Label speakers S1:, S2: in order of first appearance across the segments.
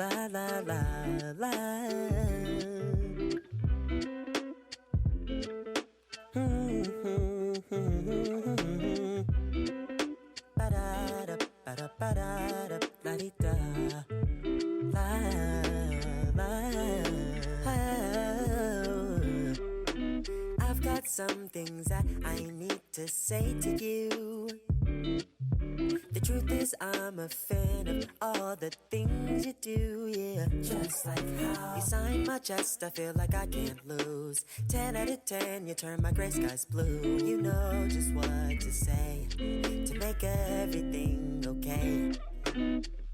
S1: la la la la. Ba-da-da, ba-da-ba-da-da, la-di-da, la la. I've got some things that I need to say to you. The truth is I'm a fan of all the things you do, yeah. Just like how you sign my chest, I feel like I can't lose. 10 out of 10, you turn my gray skies blue. You know just what to say to make everything okay.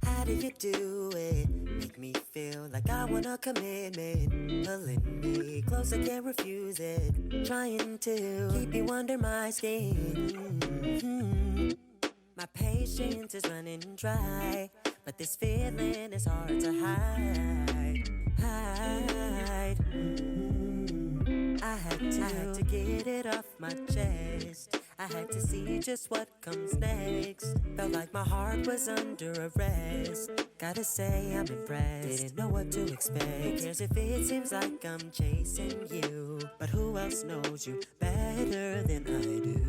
S1: How do you do it? Make me feel like I want a commitment. Pulling me close, I can't refuse it. Trying to keep you under my skin. My patience is running dry, but this feeling is hard to hide. I had to get it off my chest. I had to see just what comes next. Felt like my heart was under arrest. Gotta say I'm impressed. Didn't know what to expect. Who cares if it seems like I'm chasing you? But who else knows you better than I do?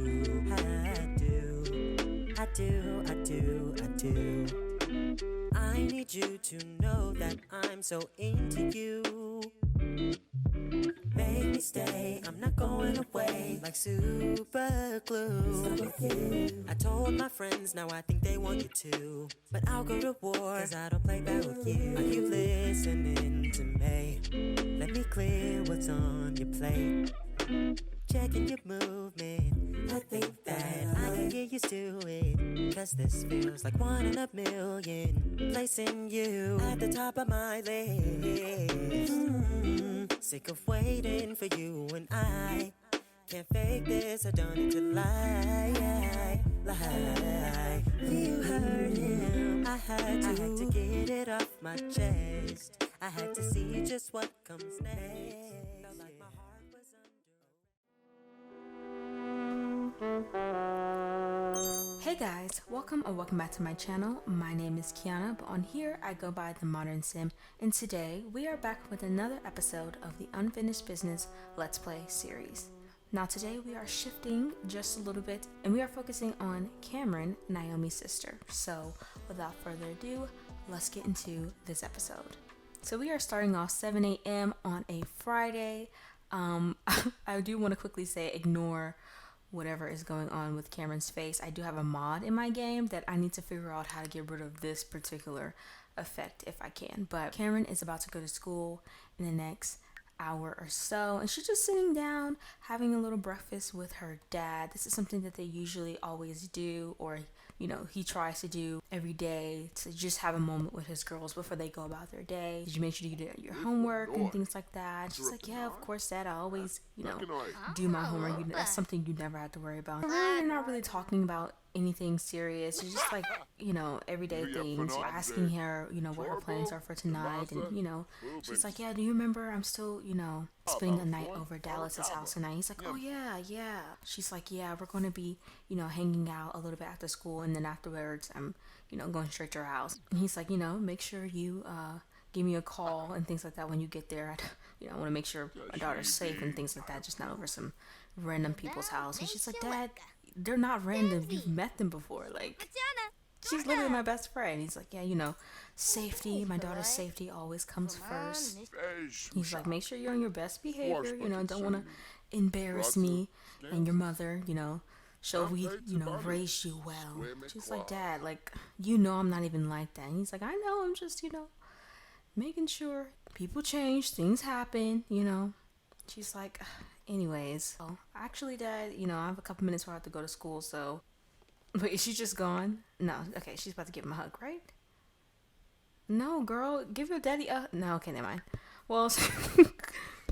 S1: I do. I need you to know that I'm so into you. Make me stay, I'm not going away. Like super glue. I told my friends, now I think they want you too. But I'll go to war, cause I don't play bad with you. Are you listening to me? Let me clear what's on your plate. Checking your movement. I think that I can get used to it. Cause this feels like 1 in a million. Placing you at the top of my list. Sick of waiting for you and I can't fake this, I don't need to lie. You heard him. I had to get it off my chest. I had to see just what comes next. Felt like my heart was
S2: Hey guys, welcome back to my channel. My name is Kiana, but on here I go by the Modern Sim, and today we are back with another episode of the Unfinished Business Let's Play series. Now today we are shifting just a little bit and we are focusing on Kamryn, Naomi's sister. So without further ado, let's get into this episode. So we are starting off 7 a.m. on a Friday. I do want to quickly say ignore whatever is going on with Kamryn's face. I do have a mod in my game that I need to figure out how to get rid of this particular effect if I can. But Kamryn is about to go to school in the next hour or so, and she's just sitting down having a little breakfast with her dad. This is something that they usually always do, or he tries to do every day, to just have a moment with his girls before they go about their day. Did you make sure you did your homework and things like that? She's like, yeah, of course, Dad. I always, do my homework. That's something you never have to worry about. They're not really talking about anything serious. It's just like, everyday things. You're asking her, what her plans are for tonight. And, she's like, yeah, do you remember I'm still, spending the night over at Dallas's house tonight? He's like, oh, yeah. She's like, yeah, we're going to be, hanging out a little bit after school. And then afterwards, I'm, going straight to her house. And he's like, make sure you, give me a call and things like that when you get there. I want to make sure my daughter's safe and things like that, just not over some random people's house. And she's like, Dad, they're not random. You've met them before. Like, she's literally my best friend. He's like, yeah, safety, my daughter's safety always comes first. He's like, make sure you're on your best behavior. Don't want to embarrass me and your mother. Show we, raised you well. She's like, Dad, like, I'm not even like that. And he's like, I know, I'm just, making sure. People change, things happen, She's like, anyways, actually, Dad, I have a couple minutes before I have to go to school, so. Wait, is she just gone? No, okay, she's about to give him a hug, right? No, girl, give your daddy a. No, okay, never mind. Well,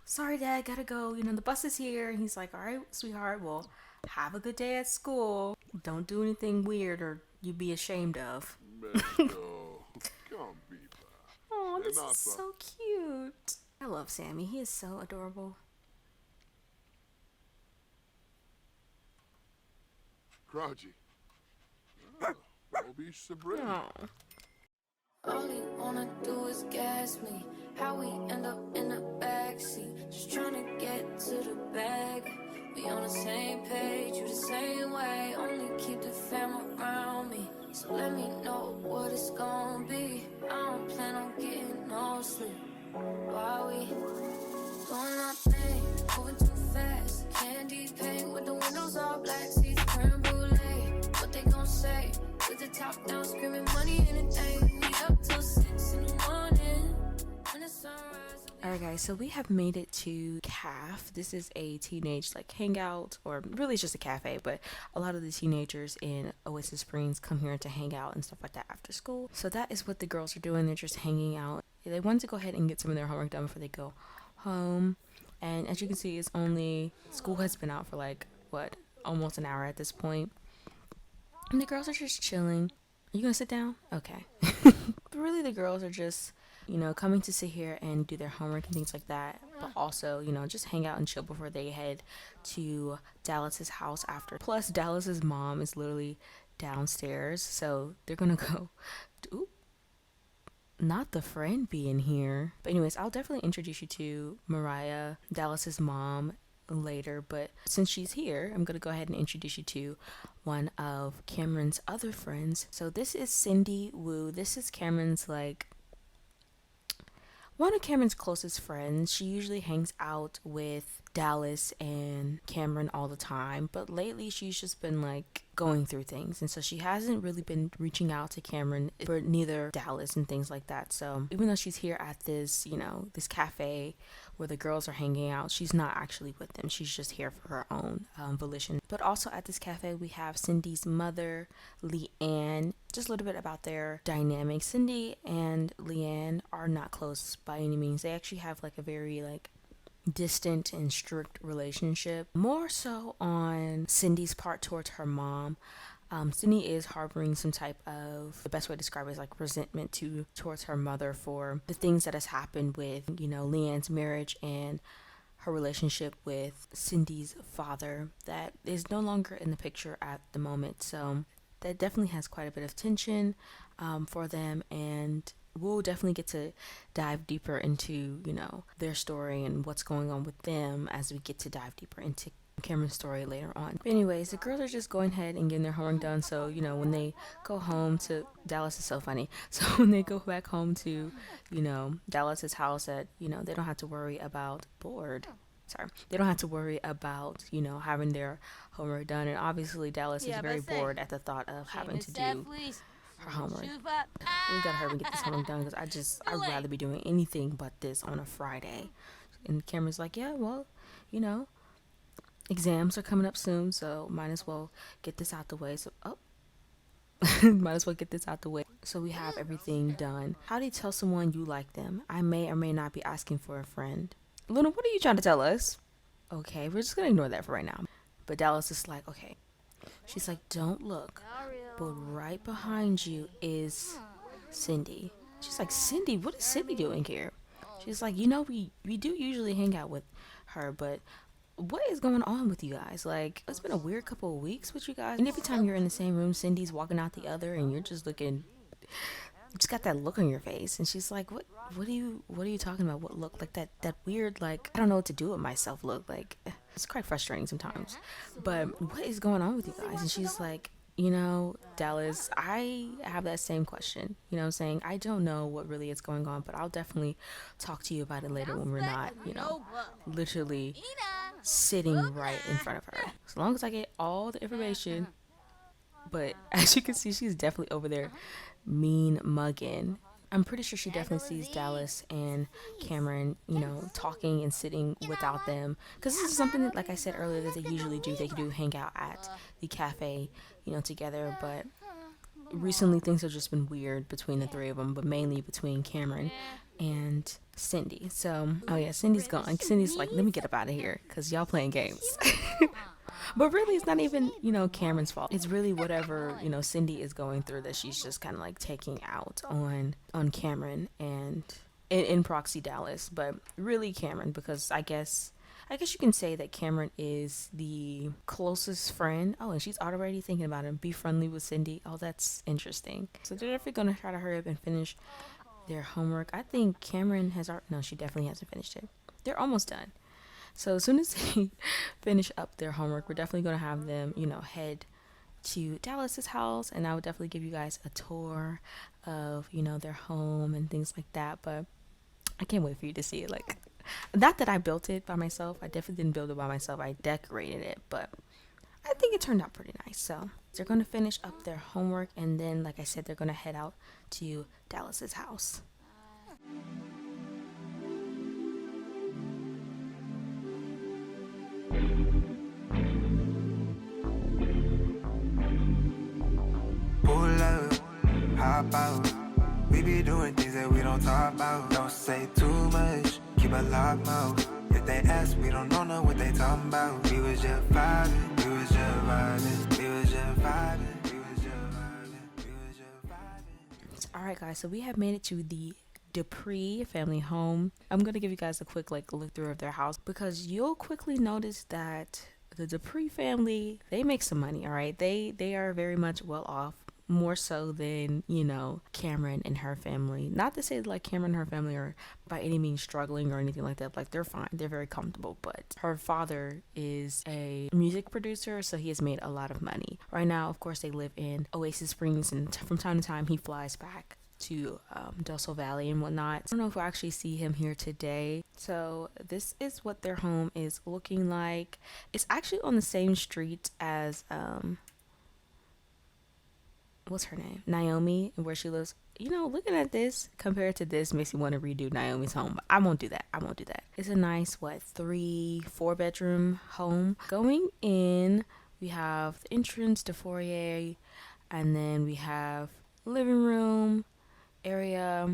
S2: sorry, Dad, gotta go. The bus is here. And he's like, all right, sweetheart, well, have a good day at school. Don't do anything weird or you'd be ashamed of. Oh, this is so cute. I love Sammy. He is so adorable.
S3: Kraji.
S2: Oh.
S3: wanna do is gas me. How we end up in the backseat, just trying to get to the bag. We on the same page, you the same way. Only keep the fam around me, so let me know what it's gonna be. I don't plan on getting no sleep while we doing our thing, moving too fast. Candy paint with the windows all black, seats creme brulee. What they gon' say? With the top down, screaming money in a day. We up till 6 in the morning. When the sun rises.
S2: Alright guys, so we have made it to CAF. This is a teenage like hangout, or really it's just a cafe, but a lot of the teenagers in Oasis Springs come here to hang out and stuff like that after school. So that is what the girls are doing. They're just hanging out. They wanted to go ahead and get some of their homework done before they go home. And as you can see, it's only, school has been out for like what, almost an hour at this point. And the girls are just chilling. Are you gonna sit down? Okay. But really the girls are just, you know, coming to sit here and do their homework and things like that, but also, you know, just hang out and chill before they head to Dallas's house after. Plus Dallas's mom is literally downstairs, so they're gonna go. Ooh, not the friend being here. But anyways, I'll definitely introduce you to Mariah, Dallas's mom, later, but since she's here, I'm gonna go ahead and introduce you to one of Kamryn's other friends. So this is Cindy Wu. This is Kamryn's like one of Kamryn's closest friends. She usually hangs out with Dallas and Kamryn all the time, but lately she's just been like going through things, and so she hasn't really been reaching out to Kamryn for neither Dallas and things like that. So even though she's here at this, you know, this cafe where the girls are hanging out, she's not actually with them. She's just here for her own volition. But also at this cafe we have Cindy's mother, Leanne. Just a little bit about their dynamic. Cindy and Leanne are not close by any means. They actually have like a very like distant and strict relationship, more so on Cindy's part towards her mom. Cindy is harboring some type of, the best way to describe it is like resentment towards her mother for the things that has happened with, you know, Leanne's marriage and her relationship with Cindy's father that is no longer in the picture at the moment. So that definitely has quite a bit of tension for them, and we'll definitely get to dive deeper into, you know, their story and what's going on with them as we get to dive deeper into Kamryn's story later on. But anyways, the girls are just going ahead and getting their homework done. So, you know, when they go home to, Dallas is so funny. So when they go back home to, you know, Dallas's house, that, you know, they don't have to worry about they don't have to worry about, you know, having their homework done. And obviously Dallas is very bored at the thought of having to do her homework. We gotta hurry and get this homework done, because I'd rather be doing anything but this on a Friday. And Kamryn's like, yeah, well, you know, exams are coming up soon, so might as well get this out the way. So might as well get this out the way so we have everything done. How do you tell someone you like them? I may or may not be asking for a friend. Luna, what are you trying to tell us? Okay, we're just gonna ignore that for right now. But Dallas is like, okay. She's like, don't look, but right behind you is Cindy. She's like, Cindy, what is Cindy doing here? She's like, you know, we do usually hang out with her, but what is going on with you guys? Like, it's been a weird couple of weeks with you guys, and every time you're in the same room, Cindy's walking out the other, and you're just looking, you just got that look on your face. And she's like, what are you talking about? What look? Like that weird, like, I don't know what to do with myself look. Like, it's quite frustrating sometimes, but what is going on with you guys? And she's like, you know, Dallas, I have that same question. You know what I'm saying? I don't know what really is going on, but I'll definitely talk to you about it later when we're not, you know, literally sitting right in front of her. As long as I get all the information. But as you can see, she's definitely over there mean mugging. I'm pretty sure she definitely sees Dallas and Kamryn, you know, talking and sitting without them, because this is something that, like I said earlier, that they usually do. They do hang out at the cafe, you know, together, but recently things have just been weird between the three of them, but mainly between Kamryn and Cindy. So, oh yeah, Cindy's gone. Cindy's like, let me get up out of here, because y'all playing games. But really, it's not even, you know, Kamryn's fault. It's really whatever, you know, Cindy is going through that she's just kind of like taking out on Kamryn and in proxy Dallas, but really Kamryn, because I guess you can say that Kamryn is the closest friend. Oh, and she's already thinking about him. Be friendly with Cindy. Oh, that's interesting. So they're definitely going to try to hurry up and finish their homework. I think Kamryn has no, she definitely hasn't finished it. They're almost done. So as soon as they finish up their homework, we're definitely going to have them, head to Dallas's house, and I would definitely give you guys a tour of, their home and things like that. But I can't wait for you to see it. Like, not that I built it by myself. I definitely didn't build it by myself. I decorated it, but I think it turned out pretty nice. So they're going to finish up their homework, and then, like I said, they're going to head out to Dallas's house.
S4: Pull up, hop out. We be doing things that we don't talk about. Don't say too much, keep a locked mouth. If they ask, we don't know what they talking about. We was just vibing, we was just vibing, we was just vibing, we was just vibing, we was just vibing.
S2: Alright guys, so we have made it to the Dupree family home. I'm going to give you guys a quick look through of their house, because you'll quickly notice that the Dupree family, they make some money, alright? They are very much well off. More so than, Kamryn and her family. Not to say that, like, Kamryn and her family are by any means struggling or anything like that. Like, they're fine. They're very comfortable. But her father is a music producer, so he has made a lot of money. Right now, of course, they live in Oasis Springs, and from time to time, he flies back to Del Sol Valley and whatnot. I don't know if we'll actually see him here today. So this is what their home is looking like. It's actually on the same street as what's her name? Naomi, where she lives. Looking at this compared to this makes me want to redo Naomi's home. I won't do that. It's a nice, 3-4 bedroom home. Going in, we have the entrance, the foyer, and then we have living room area.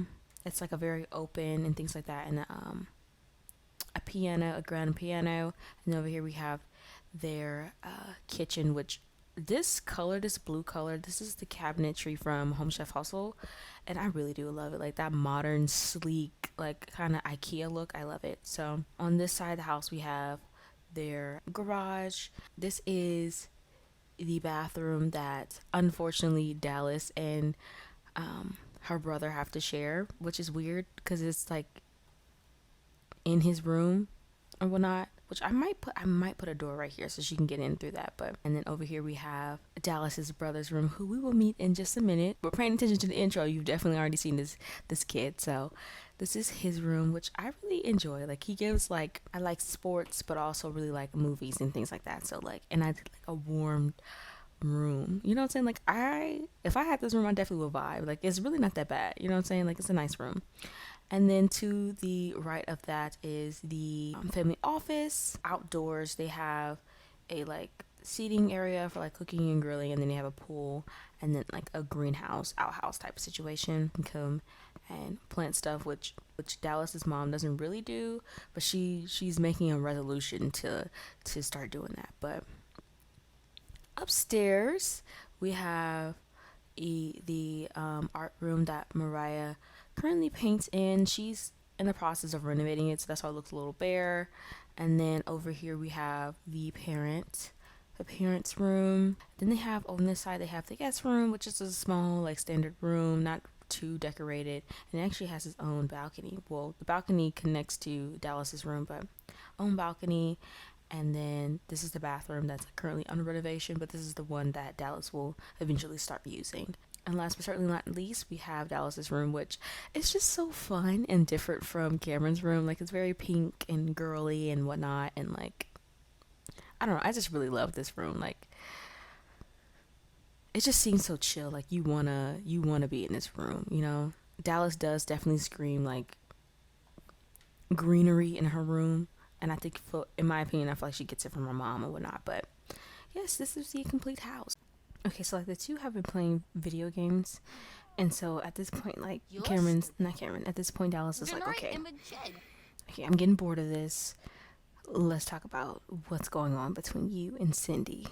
S2: It's like a very open and things like that. And a piano, a grand piano. And over here we have their kitchen, which this blue color, this is the cabinetry from Home Chef Hustle, and I really do love it. Like that modern, sleek, like kind of IKEA look. I love it. So on this side of the house, we have their garage. This is the bathroom that unfortunately Dallas and her brother have to share, which is weird because it's like in his room or whatnot. Which I might put a door right here so she can get in through that. And then over here we have Dallas's brother's room, who we will meet in just a minute. But paying attention to the intro, you've definitely already seen this kid. So this is his room, which I really enjoy. Like he gives I like sports, but also really like movies and things like that. So and I like a warm room. You know what I'm saying? Like if I had this room, I definitely would vibe. Like it's really not that bad. You know what I'm saying? Like it's a nice room. And then to the right of that is the family office. Outdoors, they have a seating area for cooking and grilling, and then they have a pool, and then a greenhouse, outhouse type of situation. You can come and plant stuff, which Dallas's mom doesn't really do, but she's making a resolution to start doing that. But upstairs, we have the art room that Mariah currently paints in. She's in the process of renovating it, so that's why it looks a little bare. And then over here we have the parents' room. Then they have on this side, they have the guest room, which is a small standard room, not too decorated, and it actually has its own balcony. Well, the balcony connects to Dallas's room, but own balcony. And then this is the bathroom that's currently under renovation, but this is the one that Dallas will eventually start using. And last but certainly not least, we have Dallas's room, which is just so fun and different from Kamryn's room. It's very pink and girly and whatnot. And I don't know, I just really love this room. It just seems so chill. You wanna be in this room, Dallas does definitely scream greenery in her room. And I think, in my opinion, I feel like she gets it from her mom and whatnot. But yes, this is the complete house. Okay, so the two have been playing video games, and so at this point, at this point Dallas is okay, I'm getting bored of this. Let's talk about what's going on between you and Cindy.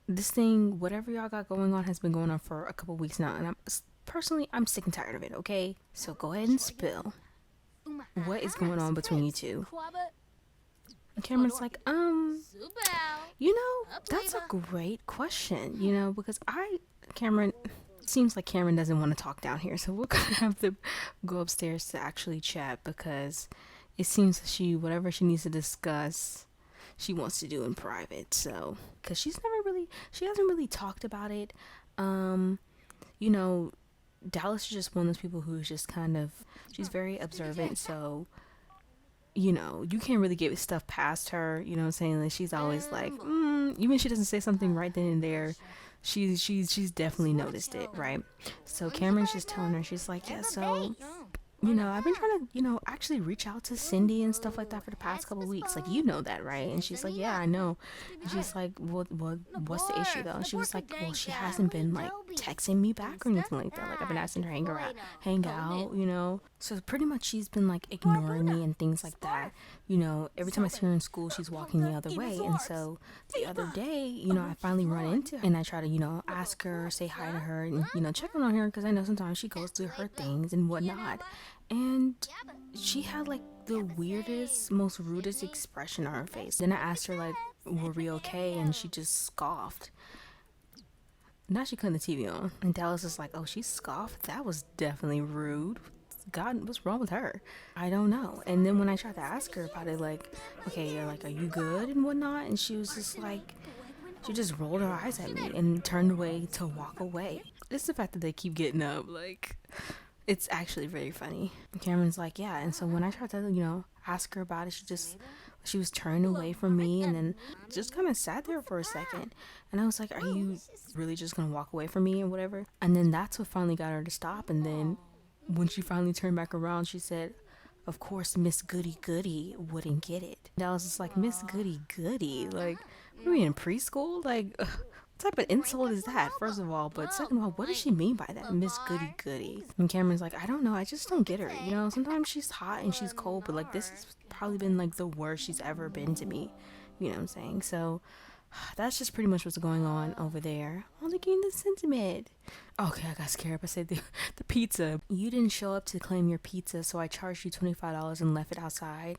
S2: This thing, whatever y'all got going on, has been going on for a couple weeks now, and I'm sick and tired of it. Okay, so go ahead and spill. What is going on between you two? And Kamryn's that's a great question, because Kamryn, Seems like Kamryn doesn't want to talk down here, so we're gonna have to go upstairs to actually chat, because it seems that whatever she needs to discuss, she wants to do in private. So, because she hasn't really talked about it. You know, Dallas is just one of those people who's just kind of, she's very observant, so, you know, you can't really get stuff past her, you know what I'm saying? Like, she's always like, even if she doesn't say something right then and there, she's definitely noticed it, right? So Kamryn's just telling her, she's like, yeah, so, you know, I've been trying to, you know, actually reach out to Cindy and stuff like that for the past couple of weeks. Like, you know that, right? And she's like, yeah, I know. And she's like, what's the issue, though? And she was like, well, she hasn't been, like, texting me back or anything like that. Like, I've been asking her to hang out, you know? So pretty much she's been, like, ignoring me and things like that. You know, every time I see her in school, she's walking the other way. And so the other day, you know, I finally run into her and I try to, you know, ask her, say hi to her, and, you know, check on her, because I know sometimes she goes through her things and whatnot. And she had like the weirdest, most rudest expression on her face. Then I asked her, like, were we okay? And she just scoffed. Now she cutting the TV on. And Dallas is like, oh, she scoffed? That was definitely rude. God, what's wrong with her? I don't know. And then when I tried to ask her about it, like, okay, like, are you good and whatnot? And she was just like, she just rolled her eyes at me and turned away to walk away. It's the fact that they keep getting up, like, it's actually very funny. Kamryn's like, yeah. And so when I tried to, you know, ask her about it, she was turning away from me and then just kind of sat there for a second. And I was like, are you really just going to walk away from me or whatever? And then that's what finally got her to stop. And then when she finally turned back around, she said, of course, Miss Goody Goody wouldn't get it. And I was just like, Miss Goody Goody? Like, what are we in preschool? Like, what type of insult is that, first of all? But second of all, what does she mean by that, Miss Goody Goody? And Kamryn's like, I don't know, I just don't get her. You know, sometimes she's hot and she's cold, but like, this has probably been like the worst she's ever been to me. You know what I'm saying? So that's just pretty much what's going on over there. Only getting the sentiment. Okay, I got scared. I said the pizza. You didn't show up to claim your pizza, so I charged you $25 and left it outside.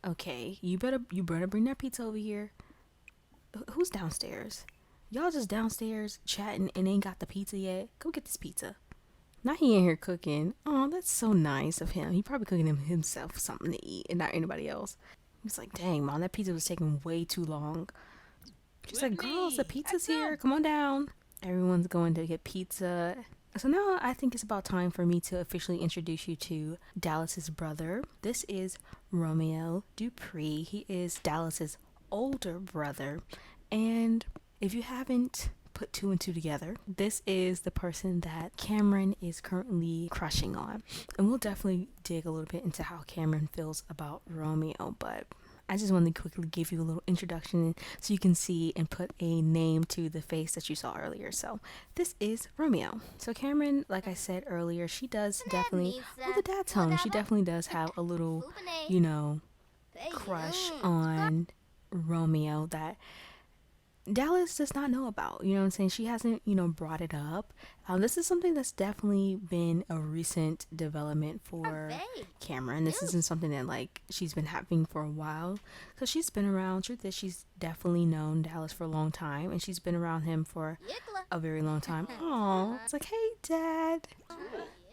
S2: Okay, you better bring that pizza over here. Who's downstairs? Y'all just downstairs chatting and ain't got the pizza yet? Go get this pizza. Now he in here cooking. Oh, that's so nice of him. He probably cooking himself something to eat and not anybody else. He's like, dang, Mom, that pizza was taking way too long. She's like, girls, the pizza's here. Come on down. Everyone's going to get pizza. So now I think it's about time for me to officially introduce you to Dallas's brother. This is Romeo Dupree. He is Dallas's older brother. And if you haven't put two and two together, this is the person that Kamryn is currently crushing on. And we'll definitely dig a little bit into how Kamryn feels about Romeo, but I just wanted to quickly give you a little introduction so you can see and put a name to the face that you saw earlier. So this is Romeo. So Kamryn, like I said earlier, she does definitely, well, the dad's home, she definitely does have a little, you know, crush on Romeo that Dallas does not know about. You know what I'm saying? She hasn't, you know, brought it up. This is something that's definitely been a recent development for Kamryn. This isn't something that, like, she's been having for a while. So she's been around. Truth is, she's definitely known Dallas for a long time, and she's been around him for a very long time. Aw, it's like, hey, Dad.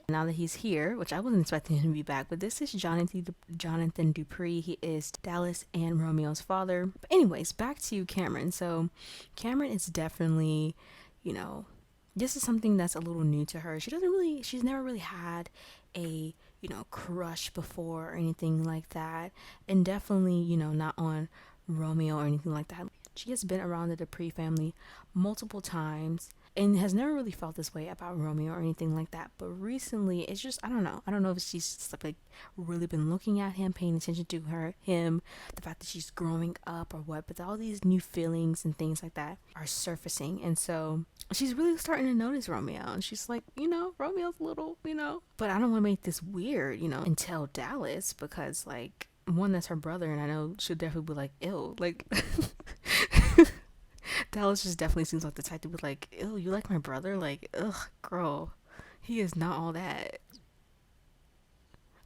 S2: Now that he's here, which I wasn't expecting him to be back, but this is Jonathan Dupree. He is Dallas and Romeo's father. But anyways, back to Kamryn. So Kamryn is definitely, you know, this is something that's a little new to her. She's never really had a, you know, crush before or anything like that. And definitely, you know, not on Romeo or anything like that. She has been around the Dupree family multiple times and has never really felt this way about Romeo or anything like that. But recently, it's just, I don't know if she's just like really been looking at him, paying attention to him, the fact that she's growing up or what, but all these new feelings and things like that are surfacing. And so she's really starting to notice Romeo, and she's like, you know, Romeo's a little, you know, but I don't want to make this weird, you know, and tell Dallas, because like, one, that's her brother, and I know she'll definitely be like, ew, like Dallas just definitely seems like the type to be like, ew, you like my brother? Like, ugh, girl, he is not all that.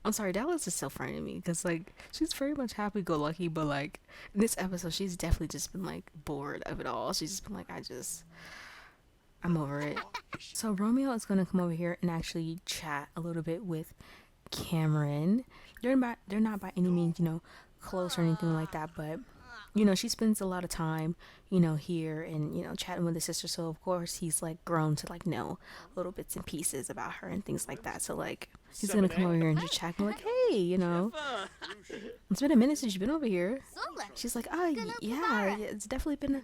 S2: I'm sorry, Dallas is so funny to me, because like, she's very much happy-go-lucky, but like, in this episode, she's definitely just been like bored of it all. She's just been like, I'm over it. So Romeo is gonna come over here and actually chat a little bit with Kamryn. They're not by any means, close or anything like that, but she spends a lot of time, here and, chatting with his sister. So of course he's like grown to like know little bits and pieces about her and things like that. So like he's gonna come over here and just chat and like, hey, it's been a minute since you've been over here. She's like, oh yeah, it's definitely been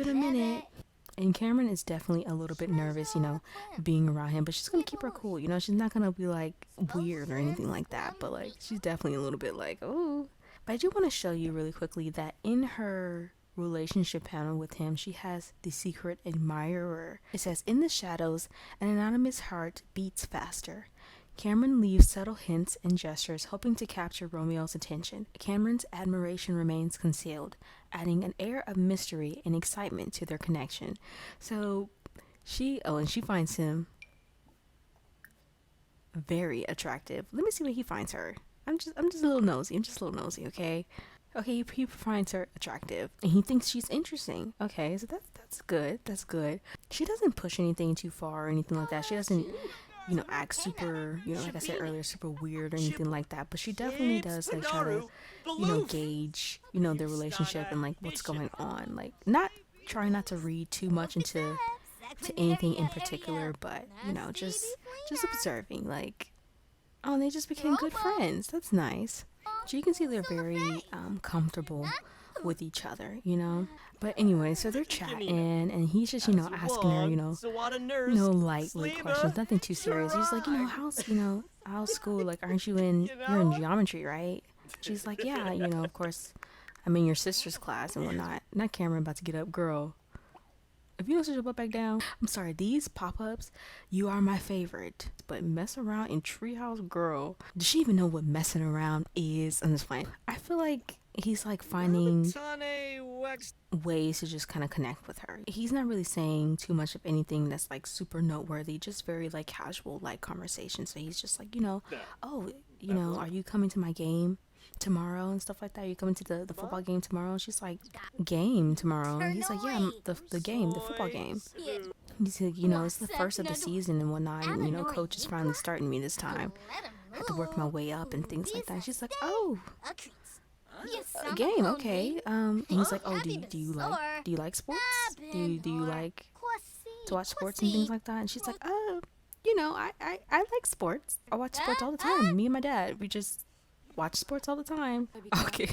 S2: a minute. And Kamryn is definitely a little bit nervous, being around him, but she's gonna keep her cool. She's not gonna be like weird or anything like that, but like she's definitely a little bit like, oh. But I do want to show you really quickly that in her relationship panel with him, she has the secret admirer. It says, in the shadows, an anonymous heart beats faster. Kamryn leaves subtle hints and gestures, hoping to capture Romeo's attention. Kamryn's admiration remains concealed, adding an air of mystery and excitement to their connection. So she finds him very attractive. Let me see what he finds her. I'm just a little nosy. Okay, he finds her attractive and he thinks she's interesting. Okay, so that's good. She doesn't push anything too far or anything like that. She doesn't act super, like I said earlier, super weird or anything like that, but she definitely does like try to gauge their relationship and like what's going on, like try not to read too much into anything in particular, but just observing, like, oh, they just became good friends. That's nice. So you can see they're very comfortable with each other, But anyway, so they're chatting, and he's just, asking her, lightly questions, nothing too serious. He's like, how's school? Like, you're in geometry, right? She's like, yeah, of course, I'm in your sister's class and whatnot. Not Kamryn about to get up, girl. If you don't sit your butt back down, I'm sorry, these pop-ups, you are my favorite. But mess around in Treehouse, girl. Does she even know what messing around is? I'm just playing. I feel like he's like finding ways to just kind of connect with her. He's not really saying too much of anything that's like super noteworthy, just very like casual like conversation. So he's just like, are you coming to my game tomorrow and stuff like that? Are you coming to the football game tomorrow? And she's like, game tomorrow? And he's like, yeah, the football game. He's like, it's the first of the season and whatnot, and coach is finally starting me this time. I have to work my way up and things like that. And she's like, oh, a game, okay. And he's like, oh, do you like sports? Do you like to watch sports and things like that? And she's like, oh, I like sports. I watch sports all the time. Me and my dad, we just watch sports all the time. Okay.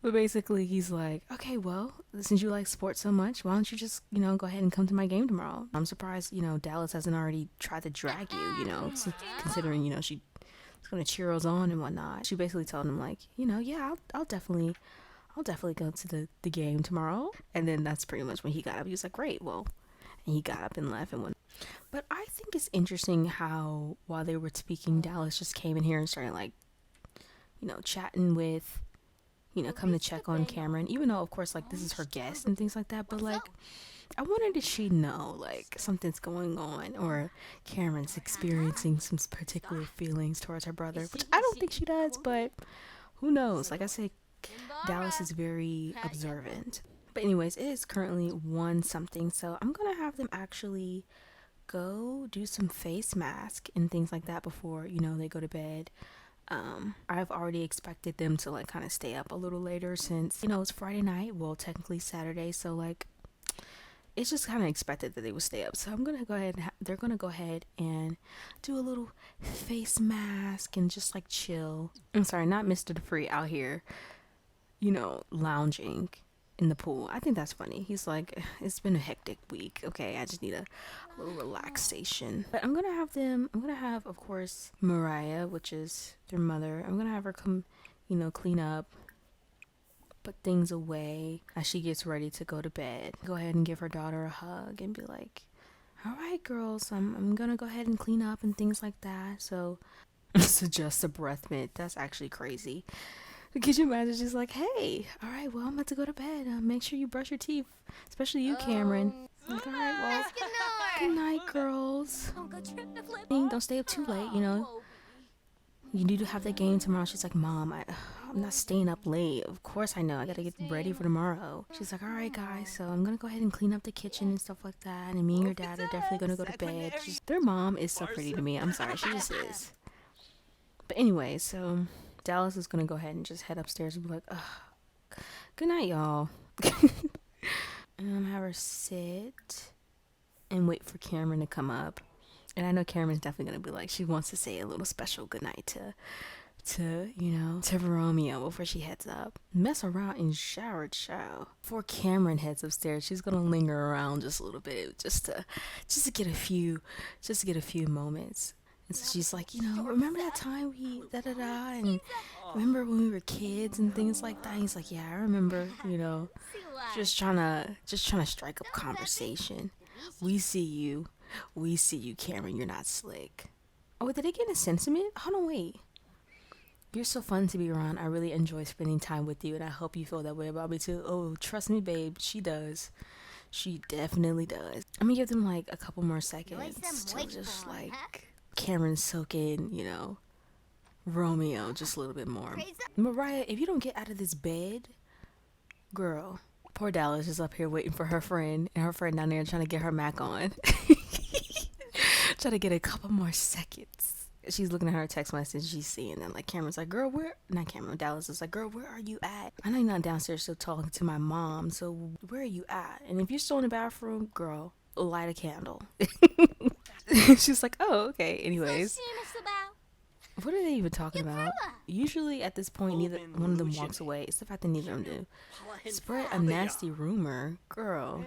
S2: But basically he's like, okay, well, since you like sports so much, why don't you just, go ahead and come to my game tomorrow? I'm surprised, Dallas hasn't already tried to drag you, considering, she's gonna cheer us on and whatnot. She basically told him like, yeah, I'll definitely go to the game tomorrow. And then that's pretty much when he got up. He was like, great, well, and he got up and left and went. But I think it's interesting how while they were speaking, Dallas just came in here and started like, chatting with, coming to check on Kamryn, even though of course like this is her guest and things like that. But like, I wondered if she know like something's going on or Kamryn's experiencing some particular feelings towards her brother, which I don't think she does, but who knows? Like I said, Dallas is very observant. But anyways, it is currently 1 something, so I'm gonna have them actually go do some face mask and things like that before they go to bed. I've already expected them to like kind of stay up a little later since it's Friday night, well technically Saturday, so like it's just kind of expected that they would stay up. So I'm gonna go ahead and they're gonna go ahead and do a little face mask and just like chill. I'm sorry, not Mr. Dupree out here lounging in the pool. I think that's funny. He's like, it's been a hectic week. Okay, I just need a little relaxation. But I'm gonna have of course Mariah, which is their mother. I'm gonna have her come, clean up, put things away as she gets ready to go to bed. Go ahead and give her daughter a hug and be like, all right, girls, I'm gonna go ahead and clean up and things like that. So suggest a breath mint. That's actually crazy. Could you imagine? She's like, hey, all right, well, I'm about to go to bed. Make sure you brush your teeth, especially you, Kamryn. Like, all right, well, good night, girls. Don't stay up too late, you need to have that game tomorrow. She's like, Mom, I'm not staying up late. Of course I know. I gotta get ready for tomorrow. She's like, all right, guys, so I'm gonna go ahead and clean up the kitchen and stuff like that. And me and your dad are definitely gonna go to bed. Their mom is so pretty to me. I'm sorry, she just is. But anyway, so Dallas is gonna go ahead and just head upstairs and be like, ugh, good night, y'all. And I'm gonna have her sit and wait for Kamryn to come up. And I know Kamryn's definitely gonna be like, she wants to say a little special goodnight to Romeo before she heads up. Mess around and shower. Before Kamryn heads upstairs, she's gonna linger around just a little bit, just to get a few moments. And so she's like, remember that time we and remember when we were kids and things like that? And he's like, yeah, I remember, just trying to strike up conversation. We see you, Kamryn, you're not slick. Oh, did they get a sentiment? Hold on, wait. You're so fun to be around. I really enjoy spending time with you, and I hope you feel that way about me too. Oh, trust me, babe, she does. She definitely does. I'm gonna give them like a couple more seconds to just like Kamryn soak in, Romeo just a little bit more. Mariah, if you don't get out of this bed, girl. Poor Dallas is up here waiting for her friend, and her friend down there trying to get her Mac on. Trying to get a couple more seconds. She's looking at her text message, she's seeing that, like, Kamryn's like, girl, Dallas is like, girl, where are you at? I know you're not downstairs still talking to my mom, so where are you at? And if you're still in the bathroom, girl, light a candle. She's like, oh, okay, anyways. What are they even talking about? Usually at this point, neither one of them walks away. It's the fact that neither of them do. Spread a nasty rumor. Girl.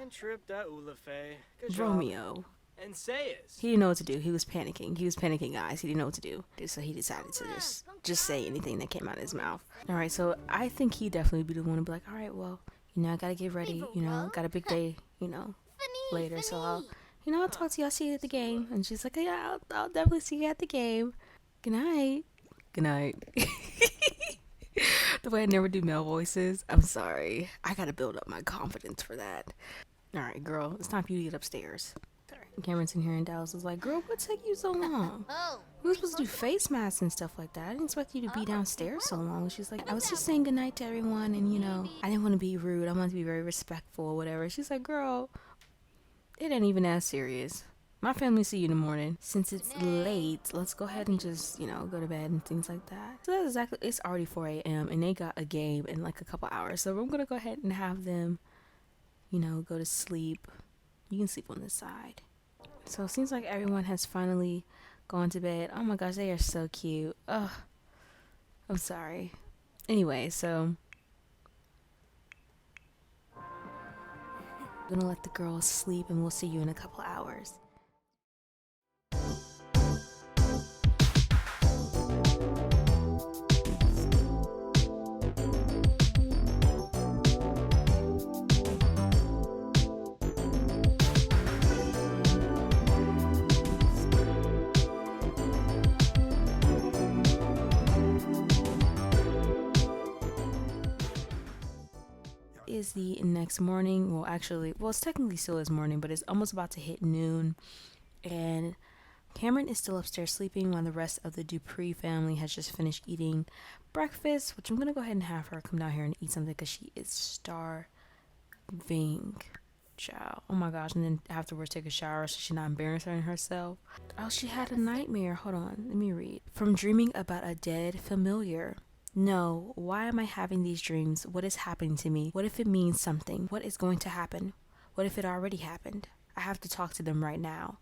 S2: Romeo. He didn't know what to do. He was panicking. Guys. He didn't know what to do. So he decided to just say anything that came out of his mouth. Alright, so I think he definitely be the one to be like, alright, well, I gotta get ready. Got a big day, later. So I'll talk to you. I'll see you at the game. And she's like, yeah, I'll definitely see you at the game. Good night. The way I never do male voices, I'm sorry. I gotta build up my confidence for that. Alright, girl, it's time for you to get upstairs. Kamryn's in here and Dallas is like, girl, what took you so long? We were supposed to do face masks and stuff like that. I didn't expect you to be downstairs so long. She's like, I was just saying goodnight to everyone, and I didn't want to be rude. I wanted to be very respectful or whatever. She's like, girl, it ain't even that serious. My family see you in the morning. Since it's late, let's go ahead and just, go to bed and things like that. So it's already 4 a.m. and they got a game in like a couple hours. So I'm going to go ahead and have them, go to sleep. You can sleep on this side. So it seems like everyone has finally gone to bed. Oh my gosh, they are so cute. Ugh. I'm sorry. Anyway, so I'm going to let the girls sleep and we'll see you in a couple hours. Is the next morning. It's technically still is morning, but it's almost about to hit noon, and Kamryn is still upstairs sleeping while the rest of the Dupree family has just finished eating breakfast, which I'm gonna go ahead and have her come down here and eat something because she is starving. Child, oh my gosh. And then afterwards take a shower so she's not embarrassing herself. Oh, she had a nightmare. Hold on, let me read. From dreaming about a dead familiar. No, why am I having these dreams? What is happening to me? What if it means something? What is going to happen? What if it already happened? I have to talk to them right now.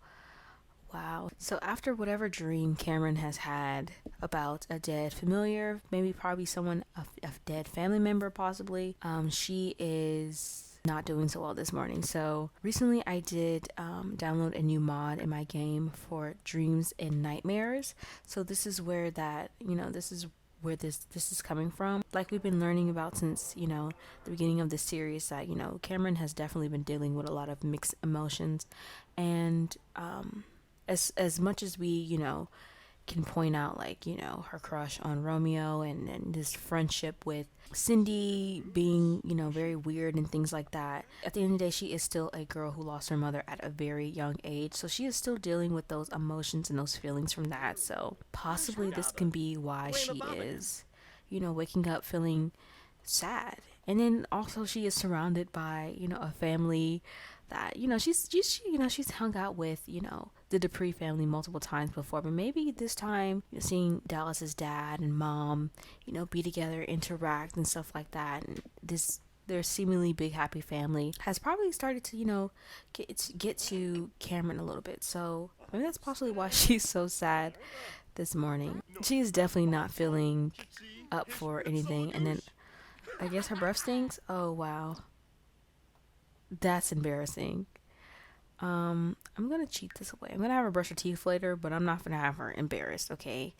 S2: Wow. So after whatever dream Kamryn has had about a dead familiar, probably someone, a dead family member possibly, she is not doing so well this morning. So recently I did download a new mod in my game for dreams and nightmares. So this is where this is coming from. Like we've been learning about since, the beginning of the series that, Kamryn has definitely been dealing with a lot of mixed emotions. And as much as we, can point out, like, you know, her crush on Romeo and this friendship with Cindy being, you know, very weird and things like that. At the end of the day, she is still a girl who lost her mother at a very young age, so she is still dealing with those emotions and those feelings from that. So possibly this can be why she is, you know, waking up feeling sad. And then also she is surrounded by, you know, a family that, you know, she's hung out with, you know, the Dupree family multiple times before, but maybe this time, you know, seeing Dallas's dad and mom, you know, be together, interact and stuff like that, and their seemingly big happy family has probably started to, you know, get to Kamryn a little bit. So maybe that's possibly why she's so sad this morning. She is definitely not feeling up for anything. And then I guess her breath stinks. Oh wow, that's embarrassing. I'm gonna cheat this away. I'm gonna have her brush her teeth later, but I'm not gonna have her embarrassed, okay?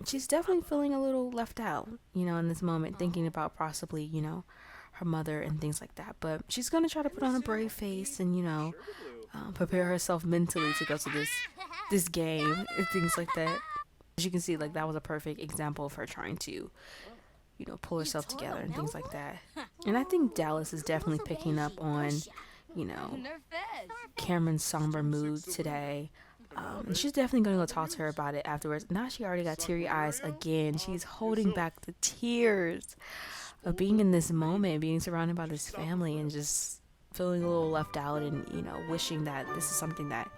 S2: She's definitely feeling a little left out, you know, in this moment, thinking about possibly, you know, her mother and things like that. But she's gonna try to put on a brave face and, you know, prepare herself mentally to go to this game and things like that. As you can see, like, that was a perfect example of her trying to, you know, pull herself together and things like that. And I think Dallas is definitely picking up on, you know, Kamryn's somber mood today. And she's definitely going to go talk to her about it afterwards. Now she already got teary eyes again. She's holding back the tears of being in this moment, being surrounded by this family and just feeling a little left out and, you know, wishing that this is something that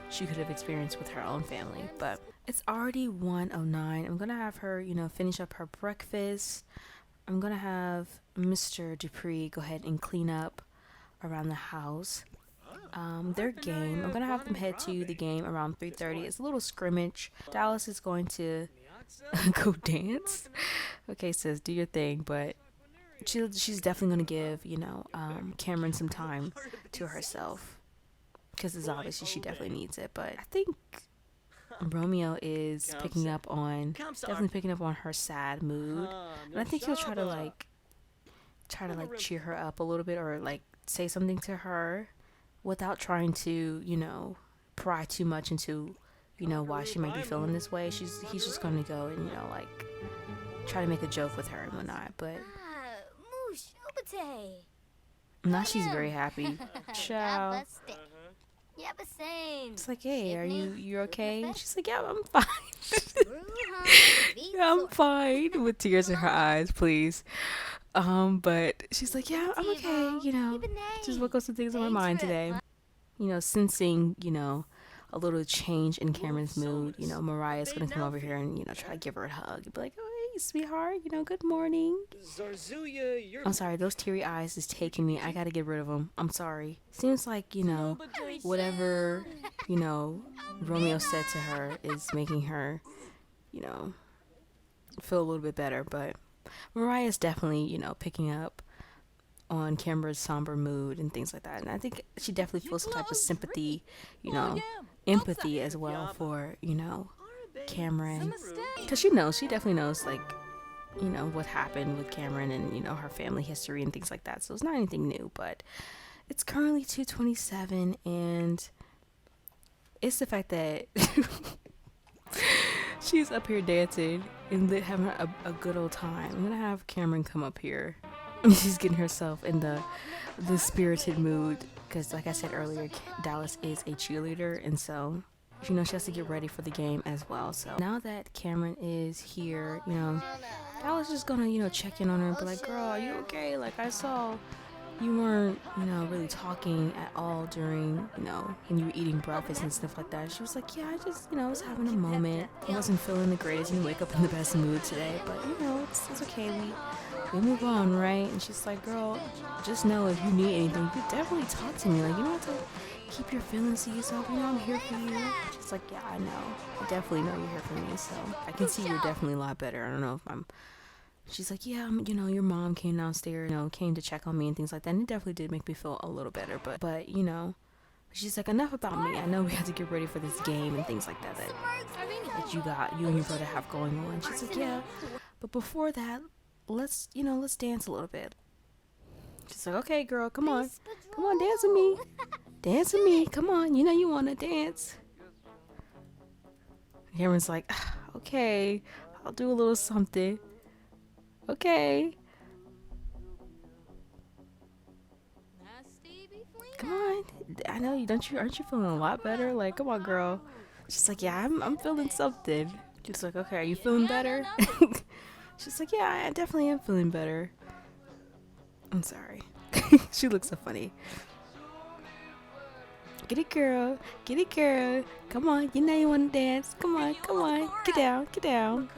S2: she could have experienced with her own family. But it's already 1:09. I'm going to have her, you know, finish up her breakfast. I'm going to have Mr. Dupree go ahead and clean up around the house. Their game, I'm going to have them head to the game around 3:30. It's a little scrimmage. Dallas is going to go dance. Okay, sis, do your thing. But she's definitely going to give, you know, Kamryn some time to herself. Because it's obviously she definitely needs it. But I think Romeo is picking up on her sad mood, and I think he'll try to cheer her up a little bit, or like say something to her without trying to, you know, pry too much into, you know, why she might be feeling this way. He's just going to go and, you know, like try to make a joke with her and whatnot. But now she's very happy. Ciao. It's like, hey, are you okay? And she's like, yeah, I'm fine. Yeah, I'm fine, with tears in her eyes, please. But she's like, yeah, I'm okay, you know, just what goes to things in my mind today. You know, sensing, you know, a little change in Kamryn's mood, you know, Mariah's gonna come over here and, you know, try to give her a hug and be like, oh, hey, sweetheart, you know, good morning. I'm sorry, those teary eyes is taking me. I gotta get rid of them. I'm sorry. Seems like, you know, whatever, you know, Romeo said to her is making her, you know, feel a little bit better. But Mariah's definitely, you know, picking up on Kamryn's somber mood and things like that. And I think she definitely feels some type of sympathy, you know, empathy as well for, you know, Kamryn. Because she definitely knows, like, you know, what happened with Kamryn and, you know, her family history and things like that. So it's not anything new, but it's currently 2:27, and it's the fact that she's up here dancing and having a good old time. I'm gonna have Kamryn come up here. She's getting herself in the spirited mood because, like I said earlier, Dallas is a cheerleader, and so, you know, she has to get ready for the game as well. So now that Kamryn is here, you know, Dallas is gonna, you know, check in on her and be like, girl, are you okay? Like, I saw you weren't, you know, really talking at all during, you know, when you were eating breakfast and stuff like that. She was like, yeah, I just, you know, I was having a moment. I wasn't feeling the greatest. You wake up in the best mood today, but, you know, it's okay. We move on, right? And she's like, girl, just know if you need anything, you could definitely talk to me. Like, you don't have to keep your feelings to yourself. You know, I'm here for you. She's like, yeah, I know. I definitely know you're here for me. So I can see you're definitely a lot better. I don't know if I'm. She's like, yeah, you know, your mom came downstairs, you know, came to check on me and things like that. And it definitely did make me feel a little better. But you know, she's like, enough about me. I know we have to get ready for this game and things like that that you and your brother have going on. She's like, yeah, but before that, let's dance a little bit. She's like, okay, girl, come on, dance with me, come on, you know you want to dance. Kamryn's like, okay, I'll do a little something. Okay. Come on. I know you aren't you feeling a lot better? Like, come on, girl. She's like, yeah, I'm feeling something. She's like, okay, are you feeling better? She's like, yeah, I definitely am feeling better. I'm sorry. She looks so funny. Get it, girl. Get it, girl. Come on. You know you want to dance. Come on. Come on. Get down. Get down.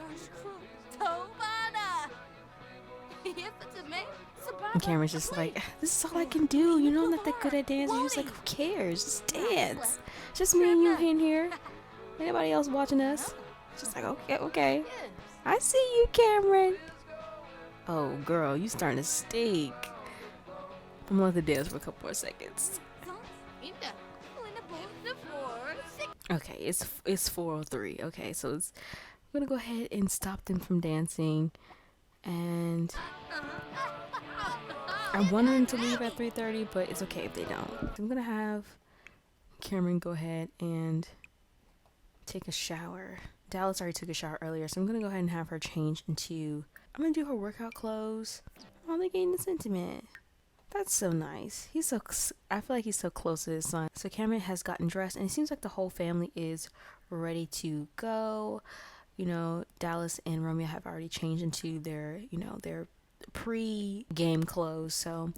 S2: And Kamryn's just like, this is all I can do. You know I'm not that good at dancing. She's like, who cares? Just dance. It's just me and you in here. Anybody else watching us? She's like, okay, okay. I see you, Kamryn. Oh, girl, you starting to stink. I'm gonna let the dance for a couple more seconds. Okay, it's 4:03. Okay, so I'm gonna go ahead and stop them from dancing, and I want them to leave at 3:30, but it's okay if they don't. I'm gonna have Kamryn go ahead and take a shower. Dallas already took a shower earlier, so I'm gonna go ahead and have her change into. I'm gonna do her workout clothes. Oh, they're getting the sentiment. That's so nice. I feel like he's so close to his son. So Kamryn has gotten dressed, and it seems like the whole family is ready to go. You know, Dallas and Romeo have already changed into their pre-game clothes. So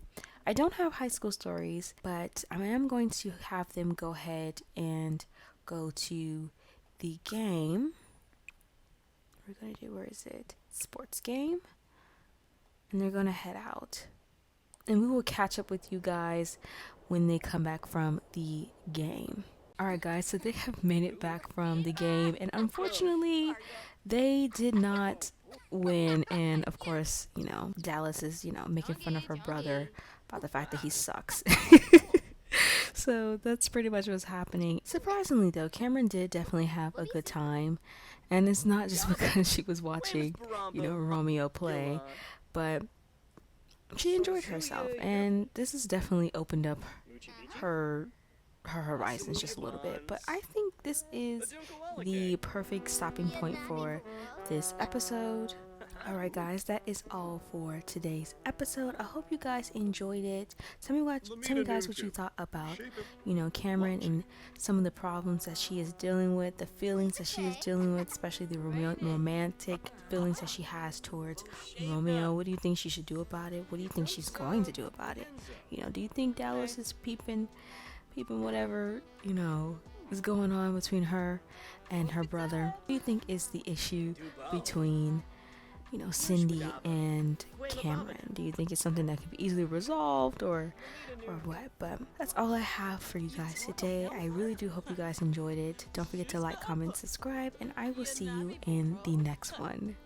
S2: I don't have high school stories, but I am going to have them go ahead and go to the game. We're gonna do, where is it? Sports game. And they're gonna head out. And we will catch up with you guys when they come back from the game. Alright guys, so they have made it back from the game, and unfortunately they did not win. And of course, you know, Dallas is, you know, making fun of her brother about the fact that he sucks. So that's pretty much what's happening. Surprisingly though, Kamryn did definitely have a good time, and it's not just because she was watching, you know, Romeo play, but she enjoyed herself, and this has definitely opened up her horizons just a little bit. But I think this is the perfect stopping point for this episode. Alright guys, that is all for today's episode. I hope you guys enjoyed it. Tell me guys what you thought about, you know, Kamryn and some of the problems that she is dealing with, the feelings that she is dealing with, especially the romantic feelings that she has towards Romeo. What do you think she should do about it? What do you think she's going to do about it? You know, do you think Dallas is peeping whatever, you know, is going on between her and her brother? What do you think is the issue between, you know, Cindy and Kamryn? Do you think it's something that can be easily resolved, or what? But that's all I have for you guys today. I really do hope you guys enjoyed it. Don't forget to like, comment, subscribe, and I will see you in the next one.